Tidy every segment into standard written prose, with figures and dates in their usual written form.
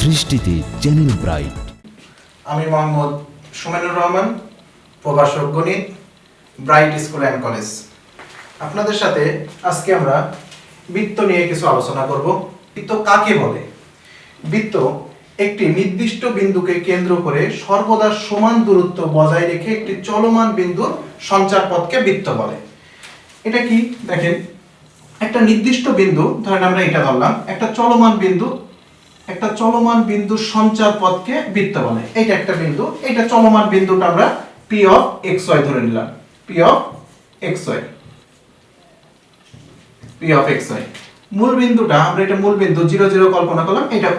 সৃষ্টিতে channel bright. আমি মোহাম্মদ সুমেনুর রহমান, প্রভাষক গণিত, ব্রাইট স্কুল অ্যান্ড কলেজ। আপনাদের সাথে আজকে আমরা বৃত্ত নিয়ে কিছু আলোচনা করব। বৃত্ত কাকে বলে? বৃত্ত একটি নির্দিষ্ট বিন্দুকে কেন্দ্র করে সর্বদা সমান দূরত্ব বজায় রেখে একটি চলমান বিন্দুর সঞ্চার পথকে বৃত্ত বলে। এটা কি দেখেন, একটা নির্দিষ্ট বিন্দু, ধরেন আমরা এটা ধরলাম, একটা চলমান বিন্দুর সঞ্চার পথকে বৃত্ত বলে। এটা একটা বিন্দু, এটা চলমান বিন্দুটা আমরা p অফ xy ধরে নিলাম। p অফ xy মূল বিন্দুটা আমরা এটা মূল বিন্দু 0 0 কল্পনা করলাম, এটা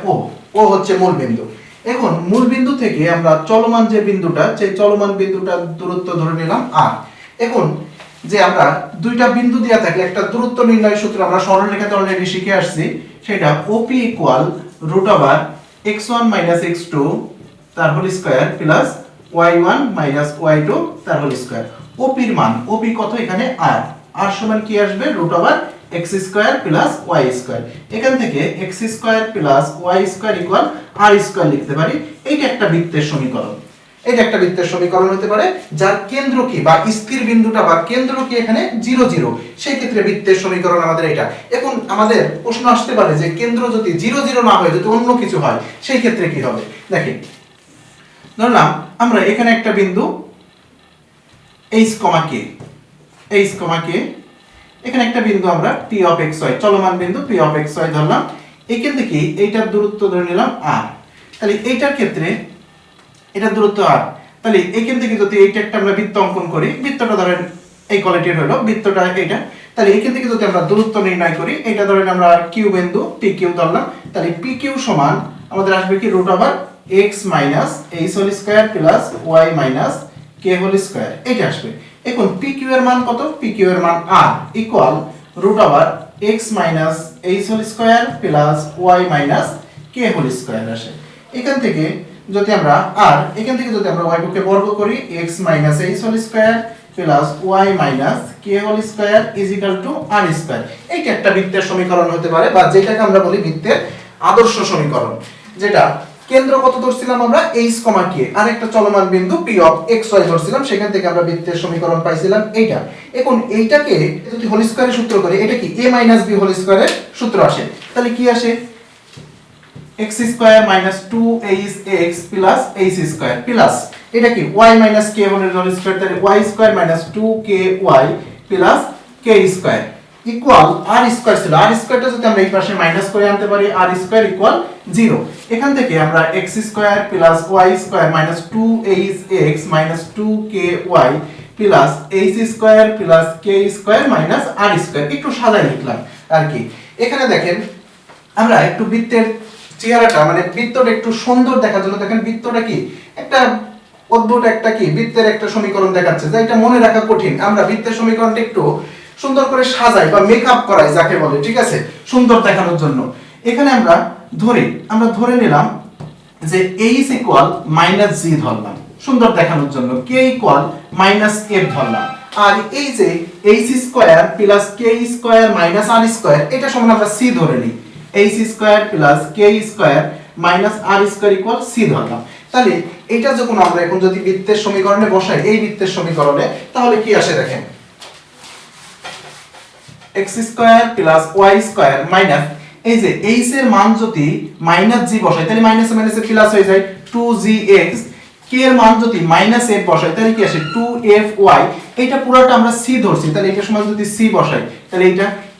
o হচ্ছে মূল বিন্দু। এখন মূল বিন্দু থেকে আমরা চলমান যে বিন্দুটা, সেই চলমান বিন্দুটার দূরত্ব ধরে নিলাম r। এখন যে আমরা দুইটা বিন্দু দেয়া থাকলে একটা দূরত্ব নির্ণয় সূত্র আমরা সরলরেখাতে অলরেডি শিখে আসছি, সেটা OP equal root over x1 minus x2 তার whole square plus y1 minus y2 তার হোল স্কয়ার। OP এর মান, OP কত এখানে r, r সমান কি আসবে root over x square plus y square. এখান থেকে x square plus y square equal r square লিখতে পারি। এইটা একটা বৃত্তের সমীকরণ। এটা একটা বৃত্তের সমীকরণ হতে পারে যার কেন্দ্র কি বা স্থির বিন্দুটা বা কেন্দ্র কি এখানে 0 0, সেই ক্ষেত্রে বৃত্তের সমীকরণ আমাদের এটা। এখন আমাদের প্রশ্ন আসতে পারে যে কেন্দ্র যদি 0 0 না হয়, যদি অন্য কিছু হয়, সেই ক্ষেত্রে কি হবে? দেখেন, ধরলাম আমরা এখানে একটা বিন্দু h, k, এখানে একটা বিন্দু আমরা p অফ xy, চলমান বিন্দু p অফ xy ধরলাম। এখান থেকে এইটার দূরত্ব ধরে নিলাম r। তাহলে এইটার ক্ষেত্রে এটা দূরত্ব r। তাহলে এখান থেকে যদি এইটা একটা আমরা বৃত্ত অঙ্কন করি, বৃত্তটা ধরেন এই কোয়ালিটির হলো, বৃত্তটা এইটা। তাহলে এখান থেকে যদি আমরা দূরত্ব নির্ণয় করি, এটা ধরেন আমরা q বিন্দু pq ধরলাম। তাহলে pq সমান আমাদের আসবে কি root over x minus h whole square plus y minus k whole square, এটা আসবে। এখন pq এর মান কত? pq এর মান r equal root over x minus h whole square plus y minus k whole square আসে। এখান থেকে যদি আমরা এখান থেকে যদি আমরা y কে বর্গ করি, x minus h whole square plus y minus k whole square is equal to r square. এইটা একটা বৃত্তের সমীকরণ হতে পারে, বা যেটাকে আমরা বলি বৃত্তের আদর্শ সমীকরণ। যেটা কেন্দ্র কত ধরছিলাম আমরা h, k, আর একটা চলমান বিন্দু p অফ xy ধরছিলাম, সেখান থেকে আমরা বৃত্তের সমীকরণ পাইছিলাম এইটা। এখন এইটাকে যদি হোল স্কয়ারের সূত্র করি, এটা কি a মাইনাস b হোল স্কয়ারের সূত্র আসে। তাহলে কি আসে? x square minus 2hx plus h square plus এটা কি y minus k whole square, তাহলে y square minus 2ky plus k square equal r square ছিল। r স্কয়ারটা যদি আমরা এই পাশে মাইনাস করে আনতে পারি, r স্কয়ার ইকুয়াল 0। এখান থেকে আমরা x square plus y square minus 2hx minus 2ky plus h square plus k square minus r square একটু সাজাই লিখলাম আর কি। এখানে দেখেন আমরা একটু বৃত্তের চেহারাটা, মানে বৃত্তটা একটু সুন্দর দেখার জন্য, দেখেন বৃত্তটা কি একটা অদ্ভুত একটা কি বৃত্তের একটা সমীকরণ দেখাচ্ছে, যে এটা মনে রাখা কঠিন। আমরা বৃত্তের সমীকরণটা একটু সুন্দর করে সাজাই বা মেকআপ করাই যাকে বলে, ঠিক আছে, সুন্দর দেখানোর জন্য। এখানে আমরা ধরে নিলাম যে h ইকুয়াল মাইনাস g ধরলাম সুন্দর দেখানোর জন্য, k ইকুয়াল মাইনাস f ধরলাম, আর এই যে h square plus k square minus r square, এটা সমান আমরা c ধরে নিই। h square plus k square minus r square equal c ধরলাম। তাহলে এটা যখন আমরা এখন যদি বৃত্তের সমীকরণে বসাই, এই বৃত্তের সমীকরণে, তাহলে কি আসে দেখেন, x square plus y square minus এই যে h এর মান যদি মাইনাস g বসাই, তাহলে মাইনাস মাইনাসে প্লাস হয়ে যায় 2gx, k এর মান যদি মাইনাস f বসাই, তাহলে কি আসে 2fy। এটা পুরোটা আমরা c ধরছি, তাহলে এটা সমান যদি c বসাই, তাহলে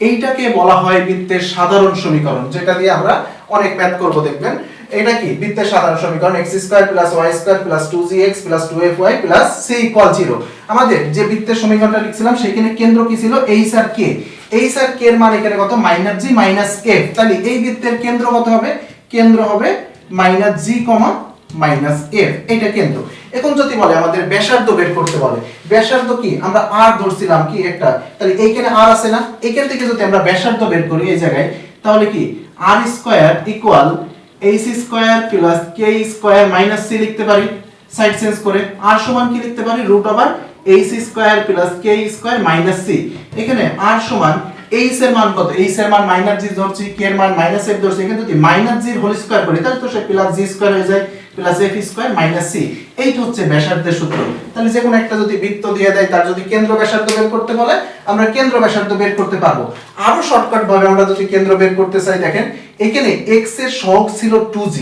এইটাকে বলা হয় বৃত্তের সাধারণ সমীকরণ, যেটা দিয়ে আমরা অনেক ম্যাথ করব দেখবেন। এটা কি বৃত্তের সাধারণ সমীকরণ, x square plus y square plus 2gx plus 2fy plus c equal 0। আমাদের যে বৃত্তের সমীকরণটা লিখছিলাম, সেখানে কেন্দ্র কি ছিল? h আর k। h আর k এর মান এখানে কত? Minus g minus f। তাহলে এই বৃত্তের কেন্দ্র কত হবে? কেন্দ্র হবে মাইনাস g মাইনাস f, এটা কেন্দ্র। এখন যদি বলে আমাদের ব্যাসার্ধ বের করতে বলে, ব্যাসার্ধ কি আমরা r ধরছিলাম কি একটা, তাহলে এইখানে r আছে না, এইখান থেকে যদি আমরা ব্যাসার্ধ বের করি এই জায়গায়, তাহলে কি r square equal h square plus k square minus c লিখতে পারি সাইড চেঞ্জ করে। r সমান কি লিখতে পারি? Root over h square plus k square minus c। এখানে r সমান এইচ এর মান কত, এইচ এর মান মাইনাস জি ধরছি, কে এর মান মাইনাস এফ ধরছি, এখানে যদি মাইনাস জি হোল স্কয়ার করি তাহলে তো সে প্লাস জি স্কয়ার হয়ে যায়, plus F square minus C. এইটা হচ্ছে ব্যাসার্ধের সূত্র। তাহলে যে কোনো একটা যদি বৃত্ত দিয়ে দেয় তার যদি কেন্দ্র ব্যাসার্ধ বের করতে বলে আমরা কেন্দ্র ব্যাসার্ধ বের করতে পারবো। আরো শর্টকাট ভাবে আমরা যদি কেন্দ্র বের করতে চাই, দেখেন এখানে x এর সহগ ছিল 2g,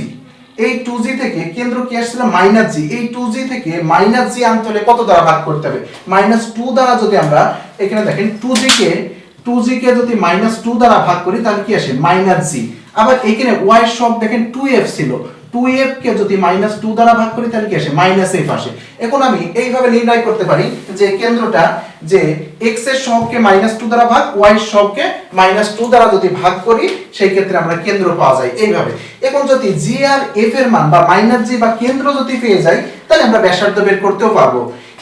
এই 2g থেকে কেন্দ্র কি আসছিল মাইনাস জি, এই 2g থেকে মাইনাস জি আনতে হলে কত দ্বারা ভাগ করতে হবে, -2 দ্বারা যদি আমরা এখানে দেখেন 2g কে যদি -2 দ্বারা ভাগ করি তাহলে কি আসে -g। আবার এখানে y এর সহগ দেখেন 2f ছিল, 2f কে যদি -2 দ্বারা ভাগ করি তাহলে কি আসে -f আসে। এখন আমি এইভাবে নির্ণয় করতে পারি যে কেন্দ্রটা যে x এর সহগকে -2 দ্বারা ভাগ, y এর সহগকে -2 দ্বারা যদি ভাগ করি সেই ক্ষেত্রে আমরা কেন্দ্র পাওয়া যায় এইভাবে। এখন যদি g আর f এর মান বা -g বা কেন্দ্র যদি পেয়ে যাই তাহলে আমরা ব্যাসার্ধ বের করতেও পারবো।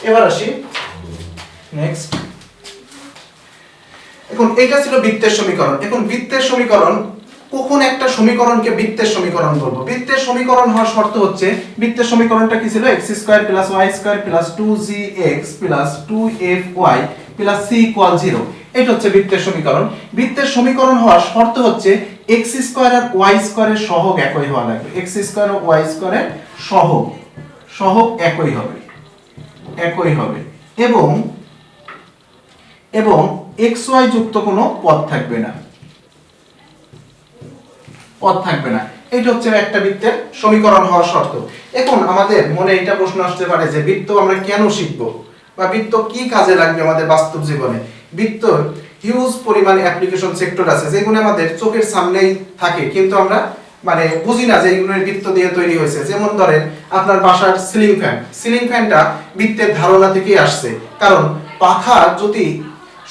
এবার আসি নেক্সট। এখন এটা ছিল বৃত্তের সমীকরণ। এখন বৃত্তের সমীকরণ, কখন একটা সমীকরণকে বৃত্তের সমীকরণ বলবো? বৃত্তের সমীকরণ হওয়ার শর্ত হচ্ছে, বৃত্তের সমীকরণটা কি ছিল, x² + y² + 2gx + 2fy + c = 0। এটা হচ্ছে বৃত্তের সমীকরণ। বৃত্তের সমীকরণ হওয়ার শর্ত হচ্ছে x² আর y² এর সহগ একই হওয়া লাগবে, x² ও y² এর সহগ একই হবে এবং xy যুক্ত কোনো পদ থাকবে না। এটা হচ্ছে একটা বৃত্তের সমীকরণ হওয়ার শর্ত। এখন আমাদের মনে এটা প্রশ্ন আসতে পারে যে বৃত্ত আমরা কেন শিখবো বা বৃত্ত কি কাজে লাগবে আমাদের বাস্তব জীবনে। বৃত্তর হিউজ পরিমাণ অ্যাপ্লিকেশন সেক্টর আছে যেগুলো আমাদের চোখের সামনেই থাকে কিন্তু আমরা মানে বুঝি না যে এগুলো বৃত্ত দিয়ে তৈরি হয়েছে। যেমন ধরেন আপনার বাসার সিলিং ফ্যানটা বৃত্তের ধারণা থেকেই আসছে, কারণ পাখা যদি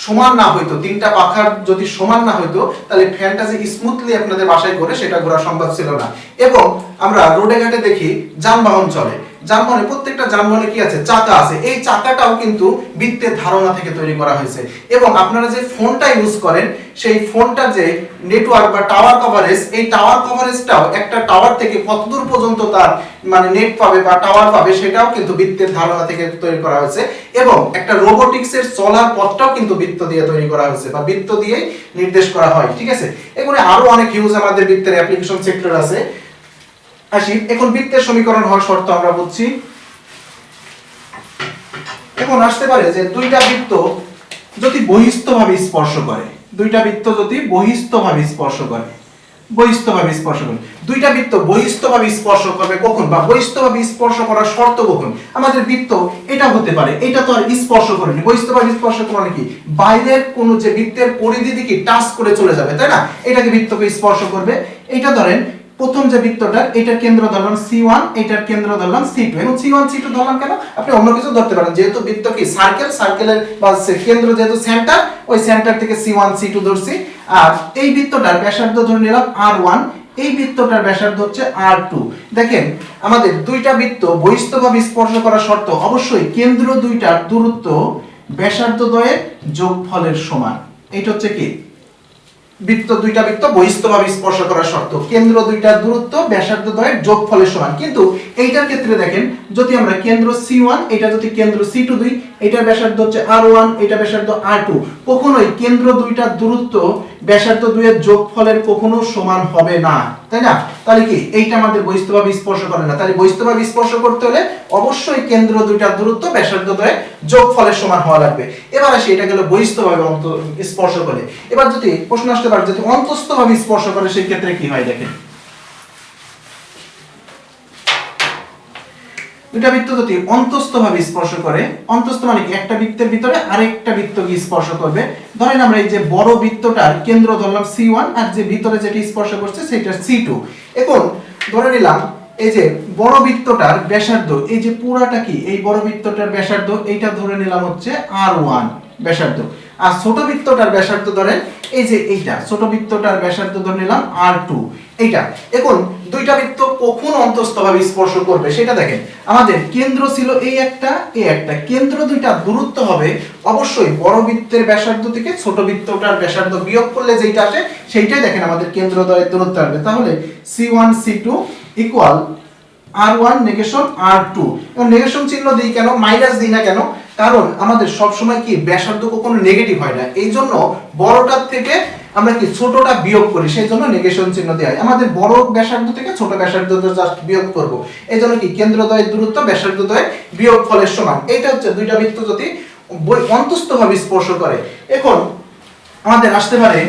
সমান না হইতো, তিনটা পাখার যদি সমান না হইতো তাহলে ফ্যানটা যে স্মুথলি আপনাদের বাসায় ঘোরে সেটা ঘোরা সম্ভব ছিল না। এবং আমরা রোডে ঘাটে দেখি যানবাহন চলে, যানবাহনে প্রত্যেকটা যানবাহনে কি আছে, চাকা আছে, এই চাকাটাও কিন্তু বৃত্তের ধারণা থেকে তৈরি করা হয়েছে। এবং আপনারা যে ফোনটা ইউজ করেন সেই ফোনটা যে নেটওয়ার্ক বা টাওয়ার কভারেজ, এই টাওয়ার কভারেজটাও একটা টাওয়ার থেকে কতদূর পর্যন্ত তার মানে নেট পাবে বা টাওয়ার পাবে সেটাও কিন্তু বৃত্তের ধারণা থেকে তৈরি করা হয়েছে। এবং একটা রোবোটিক্সের চলার পথটাও কিন্তু বৃত্ত দিয়ে তৈরি করা হয়েছে বা বৃত্ত দিয়েই নির্দেশ করা হয়, ঠিক আছে। এখানে আরো অনেক হিউজ আমাদের বৃত্তের অ্যাপ্লিকেশন সেক্টর আছে। আসি এখন বৃত্তের সমীকরণ হওয়ার শর্ত আমরা বুঝছি। এখন আসতে পারে যে দুইটা বৃত্ত যদি বহিস্থভাবে স্পর্শ করে, দুইটা বৃত্ত বহিস্থভাবে স্পর্শ করবে কখন বা বহিস্থভাবে স্পর্শ করার শর্ত কখন? আমাদের বৃত্ত এটা হতে পারে, এটা তো আর স্পর্শ করেনি, বহিস্থভাবে স্পর্শ মানে কি বাইরের কোন যে বৃত্তের পরিধি দিকে টাচ করে চলে যাবে, তাই না? এটাকে বৃত্তকে স্পর্শ করবে। এটা ধরেন প্রথম যে বৃত্তটা, এটার কেন্দ্র ধরলাম C1, এটার কেন্দ্র ধরলাম C2। এখন C1 C2 ধরলাম কেন? আপনি অন্য কিছু ধরতে পারেন, যেহেতু বৃত্ত কি সার্কেলের বা কেন্দ্র যেহেতু সেন্টার, ওই সেন্টার থেকে C1 C2 ধরছি। আর এই বৃত্তটার ব্যাসার্ধ ধরে নিলাম R1, এই বৃত্তটার ব্যাসার্ধ হচ্ছে R2। দেখেন আমাদের দুইটা বৃত্ত বহিস্থভাবে স্পর্শ করার শর্ত অবশ্যই কেন্দ্র দুইটার দূরত্ব ব্যাসার্ধ দ্বয়ের যোগফলের সমান। এটা হচ্ছে কি দুইটা বৃত্ত বহিস্থভাবে স্পর্শ করার শর্ত, কেন্দ্র দুইটার দূরত্ব ব্যাসার্ধ দ্বয়ের যোগফলের সমান। কিন্তু এইটার ক্ষেত্রে দেখেন যদি আমরা কেন্দ্র C1, এটা যদি কেন্দ্র C2 দিই, এটার ব্যাসার্ধ হচ্ছে R1, এটা ব্যাসার্ধ R2, কখনোই কেন্দ্র দুইটার দূরত্ব ব্যাসার্ধ দুইয়ের যোগফলের কখনো সমান হবে না, তাই না? তাহলে কি এইটা আমাদের বহিস্থভাবে স্পর্শ করে না। তাহলে বহিস্থভাবে স্পর্শ করতে হলে অবশ্যই কেন্দ্র দুইটার দূরত্ব ব্যাসার্ধ দ্বয়ের যোগফলের সমান হওয়া লাগবে। এবার আসি এটা গেল বহিস্থভাবে স্পর্শ করে। এবার যদি প্রশ্ন আসতে পারে যদি অন্তস্থভাবে স্পর্শ করে সেই ক্ষেত্রে কি হয়, দেখেন দুইটা বৃত্ত যদি অন্তস্থভাবে স্পর্শ করে, অন্তস্থ মানে কি একটা বৃত্তের ভিতরে আরেকটা বৃত্তকে স্পর্শ করবে। ধরেন আমরা এই যে বড় বৃত্তটার কেন্দ্র ধরলাম C1 আর যে ভিতরে যেটা স্পর্শ করছে সেটা C2। এখন ধরে নিলাম এই যে বড় বৃত্তটার ব্যাসার্ধ, এই যে পুরাটা কি এই বড় বৃত্তটার ব্যাসার্ধ, এইটা ধরে নিলাম হচ্ছে R1 ব্যাসার্ধ। আর ছোট বৃত্তটার ব্যাসার্ধ ধরেন এই যে এইটা ছোট বৃত্তটার ব্যাসার্ধ ধরে নিলাম R2 এইটা। এখন দুইটা বৃত্ত কখন অন্তস্থভাবে স্পর্শ করবে সেটা দেখেন, আমাদের কেন্দ্র ছিল এই একটা, কেন্দ্র দুইটা দূরত্ব হবে অবশ্যই বড় বৃত্তের ব্যাসার্ধ থেকে ছোট বৃত্তটার ব্যাসার্ধ বিয়োগ করলে যেটা আসে সেইটাই দেখেন আমাদের কেন্দ্র দ্বয়ের দূরত্ব আসবে। তাহলে C1 C2 equal R1 negation R2। এবং নেগেশন চিহ্ন দিই কেন, মাইনাস দিই না কেন? কারণ আমাদের সব সময় কি ব্যাসার্ধ কখনো নেগেটিভ হয় না, এই জন্য বড়টার থেকে আমরা কি ছোটটা বিয়োগ করি, সেই জন্য নেগেশন চিহ্ন দেওয়া হয়। আমাদের বড় ব্যাসার্ধ থেকে ছোট ব্যাসার্ধ জাস্ট বিয়োগ করব, এই জন্য কি কেন্দ্রদ্বয়ের দূরত্ব ব্যাসার্ধদ্বয়ের বিয়োগফলের সমান। এইটা হচ্ছে দুইটা বৃত্ত যদি অন্তস্থভাবে স্পর্শ করে। এখন আমাদের আসতে পারে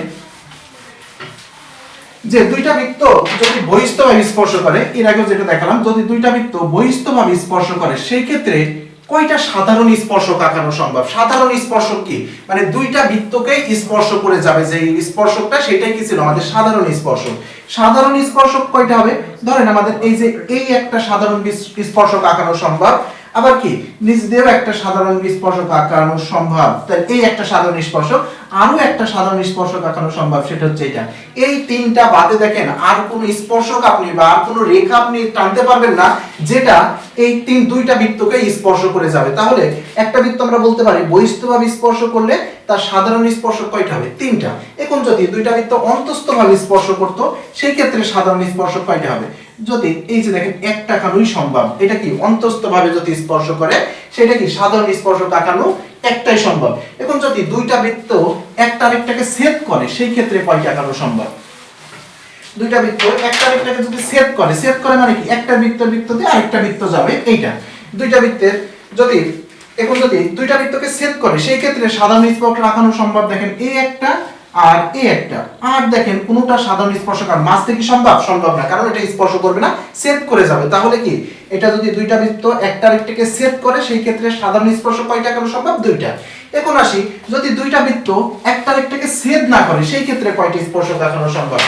যে দুইটা বৃত্ত যদি বহিস্থভাবে স্পর্শ করে, এর আগে যেটা দেখালাম, যদি দুইটা বৃত্ত বহিস্থভাবে স্পর্শ করে সেই ক্ষেত্রে কয়টা সাধারণ স্পর্শক আঁকানো সম্ভব। সাধারণ স্পর্শক কি, মানে দুইটা বৃত্তকে স্পর্শ করে যাবে যে স্পর্শকটা, সেটাই কি ছিল আমাদের সাধারণ স্পর্শক। সাধারণ স্পর্শক কয়টা হবে, ধরেন আমাদের এই যে এই একটা সাধারণ স্পর্শক আঁকানো সম্ভব, আবার কি নিচ দিয়েও একটা সাধারণ স্পর্শক আঁকানো সম্ভব, তাহলে এই একটা সাধারণ স্পর্শক, আরো একটা সাধারণ স্পর্শক আঁকানো সম্ভব, সেটা হচ্ছে এটা। এই তিনটা বাদে দেখেন আর কোনো স্পর্শক আপনি বা আর কোনো রেখা আপনি টানতে পারবেন না যেটা এই দুইটা বৃত্তকে স্পর্শ করে যাবে। তাহলে একটা বৃত্ত আমরা বলতে পারি বহিস্থভাবে স্পর্শ করলে তার সাধারণ স্পর্শক কয়টা হবে, তিনটা। এখন যদি দুইটা বৃত্ত অন্তস্থভাবে স্পর্শ করত সেই ক্ষেত্রে সাধারণ স্পর্শক কয়টা হবে, যদি এই যে দেখেন একটা আঁকানোই সম্ভব, এটা কি অন্তস্থভাবে যদি স্পর্শ করে সেটা কি সাধারণ স্পর্শক আঁকানো একটাই সম্ভব। এখন যদি দুইটা বৃত্ত একটা আরেকটাকে ছেদ করে সেই ক্ষেত্রে কয়টা আঁকানো সম্ভব। দুইটা বৃত্ত একটা আরেকটাকে যদি ছেদ করে মানে কি একটা বৃত্ত দিয়ে আরেকটা বৃত্ত যাবে, এইটা দুইটা বৃত্তের যদি এখন যদি দুইটা বৃত্তকে ছেদ করে সেই ক্ষেত্রে সাধারণ স্পর্শক আঁকানো সম্ভব। দেখেন এই একটা আর এই একটা, আর দেখেন কোনটা সাধারণ স্পর্শক আর মাঝে কি সম্ভব না, কারণ এটা স্পর্শ করবে না, ছেদ করে যাবে। তাহলে কি এটা যদি দুইটা বৃত্ত একটা আরেকটাকে ছেদ করে সেই ক্ষেত্রে সাধারণ স্পর্শক কয়টা আঁকানো সম্ভব, দুইটা। এখন আসি যদি দুইটা বৃত্ত একটা আরেকটাকে ছেদ না করে সেই ক্ষেত্রে কয়টা স্পর্শক আঁকানো সম্ভব।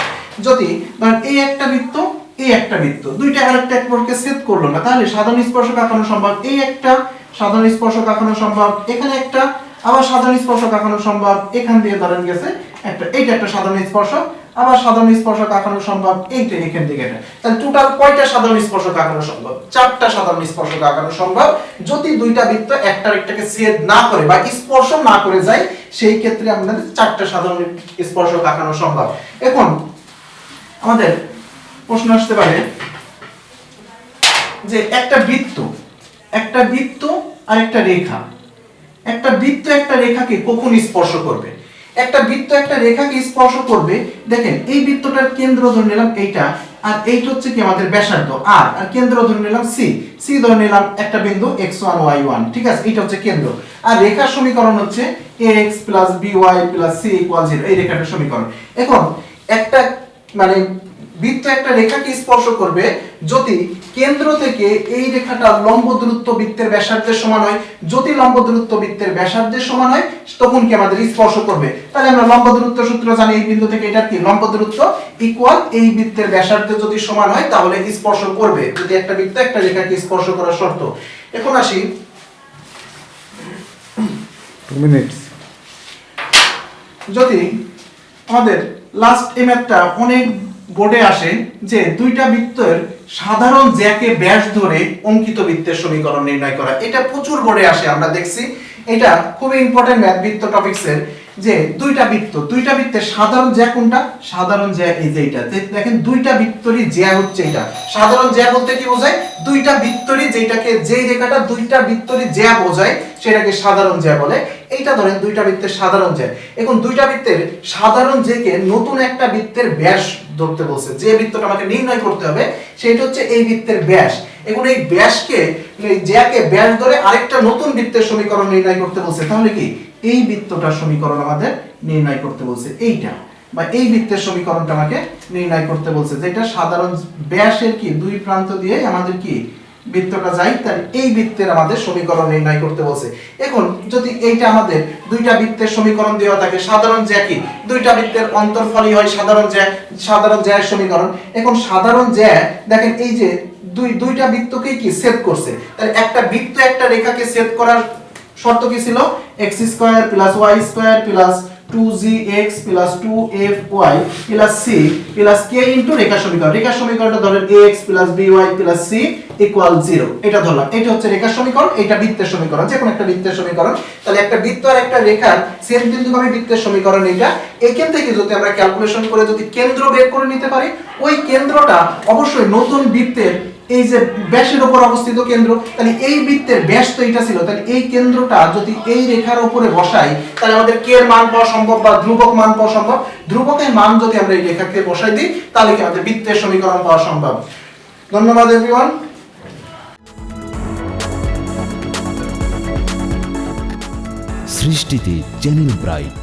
যদি ধরেন এই একটা বৃত্ত এই একটা বৃত্ত দুইটা আরেকটা এককে ছেদ করলো না, তাহলে সাধারণ স্পর্শক আঁকানো সম্ভব। এই একটা সাধারণ স্পর্শক আঁকানো সম্ভব, এখানে একটা আবার সাধারণ স্পর্শক আঁকানো সম্ভব, এখান দিয়ে ধরেন গেছে একটা, এইটা একটা সাধারণ স্পর্শক, আবার সাধারণ স্পর্শক আঁকানো সম্ভব, এইটা এখান থেকে এটা। তাহলে টোটাল কয়টা সাধারণ স্পর্শক আঁকানো সম্ভব, চারটা সাধারণ স্পর্শক আঁকানো সম্ভব যদি দুইটা বৃত্ত একটা আরেকটাকে ছেদ না করে বা স্পর্শ না করে যায় সেই ক্ষেত্রে আমাদের চারটা সাধারণ স্পর্শক আঁকানো সম্ভব। এখন আমাদের প্রশ্ন আসতে পারে যে একটা বৃত্ত আর একটা রেখা, একটা বৃত্ত একটা রেখাকে কখন স্পর্শ করবে। একটা বৃত্ত একটা রেখাকে স্পর্শ করবে, দেখেন এই বৃত্তটার কেন্দ্র ধরে নিলাম এইটা, আর এইটা হচ্ছে কি আমাদের ব্যাসার্ধ আর কেন্দ্র ধরে নিলাম সি ধরে নিলাম একটা বিন্দু x1 y1, ঠিক আছে, এটা হচ্ছে কেন্দ্র। আর রেখার সমীকরণ হচ্ছে ax + by + c = 0, এই রেখাটার সমীকরণ। এখন একটা মানে বৃত্ত একটা রেখাকে স্পর্শ করবে যদি কেন্দ্র থেকে এই রেখাটা লম্ব দূরত্ব বৃত্তের ব্যাসার্ধের সমান হয়। যদি লম্ব দূরত্ব বৃত্তের ব্যাসার্ধের সমান হয় তখন কি আমাদের স্পর্শ করবে। তাহলে আমরা লম্ব দূরত্ব সূত্র জানি, এই বিন্দু থেকে এটা কি লম্ব দূরত্ব ইকুয়াল এই বৃত্তের ব্যাসার্ধ যদি সমান হয় তাহলে স্পর্শ করবে, যদি একটা বৃত্ত একটা রেখাকে স্পর্শ করার শর্ত। এখন আসি 2 মিনিটস। যদি আমাদের লাস্ট ম্যাথটা অনেক বোর্ডে আসে যে দুইটা বৃত্তের সাধারণ জ্যাকে ব্যাস ধরে অঙ্কিত বৃত্তের সমীকরণ নির্ণয় করা, এটা প্রচুর বোর্ডে আসে, আমরা দেখছি। এটা খুবই ইম্পর্টেন্ট ম্যাথ বৃত্ত টপিকসের, যে দুইটা বৃত্তের সাধারণ জ্যা কোনটা, সাধারণ জ্যা এই যে এটা, দেখেন দুইটা বৃত্তেরই জ্যা হচ্ছে এটা। সাধারণ জ্যা বলতে কি বোঝায়, দুইটা বৃত্তেরই যেটাকে যেই রেখাটা দুইটা বৃত্তেরই জ্যা বোঝায় সেটাকে সাধারণ জ্যা বলে। এইটা ধরেন দুইটা বৃত্তের সাধারণ জ্যা। এখন দুইটা বৃত্তের সাধারণ জ্যাকে নতুন একটা বৃত্তের ব্যাস ধরতে বলছে, যে বৃত্তটা আমাকে নির্ণয় করতে হবে সেটা হচ্ছে এই বৃত্তের ব্যাস। এখন এই ব্যাসকে জ্যাকে ব্যাস ধরে আরেকটা নতুন বৃত্তের সমীকরণ নির্ণয় করতে বলছে। তাহলে কি এই বৃত্তটার সমীকরণ আমাদের নির্ণয় করতে বলছে, এইটা বা এই বৃত্তের সমীকরণটা আমাকে নির্ণয় করতে বলছে, যেটা সাধারণ ব্যাসের কি দুই প্রান্ত দিয়ে আমাদের কি বৃত্তটা যায়, তাহলে এই বৃত্তের আমাদের সমীকরণ নির্ণয় করতে বলছে। এখন যদি এইটা আমাদের দুইটা বৃত্তের সমীকরণ দেওয়া থাকে, সাধারণ জ্যা কি দুইটা বৃত্তের অন্তর্ফলই হয় সাধারণ জ্যার সমীকরণ। এখন সাধারণ জ্যা দেখেন এই যে দুইটা বৃত্তকেই কি ছেদ করছে, তাহলে একটা বৃত্ত একটা রেখাকে ছেদ করার শর্ত কি ছিল, x² + y² + 2gx + 2fy + c + k রেখার সমীকরণ। রেখার সমীকরণটা ধরেন ax + by + c = 0, এটা ধরলাম। এটা হচ্ছে রেখার সমীকরণ, এটা বৃত্তের সমীকরণ, যে কোনো একটা বৃত্তের সমীকরণ। তাহলে একটা বৃত্ত আর একটা রেখার ছেদ বিন্দুগামী বৃত্তের সমীকরণ এটা। এখান থেকে যদি আমরা ক্যালকুলেশন করে যদি কেন্দ্র বের করে নিতে পারি, ওই কেন্দ্রটা অবশ্যই নতুন বৃত্তের এই যে ব্যাসের উপর অবস্থিত কেন্দ্র, তাহলে এই বৃত্তের ব্যাস তো এটা ছিল, তাহলে এই কেন্দ্রটা যদি এই রেখার উপরে বসাই তাহলে আমাদের কে এর মান পাওয়া সম্ভব বা ধ্রুবক মান পাওয়া সম্ভব। ধ্রুবকের মান যদি আমরা এই রেখাকে বসাই দিই তাহলে কি আমাদের বৃত্তের সমীকরণ পাওয়া সম্ভব। ধন্যবাদ এভরিওয়ান। সৃষ্টিতে চ্যানেল ব্রাইট।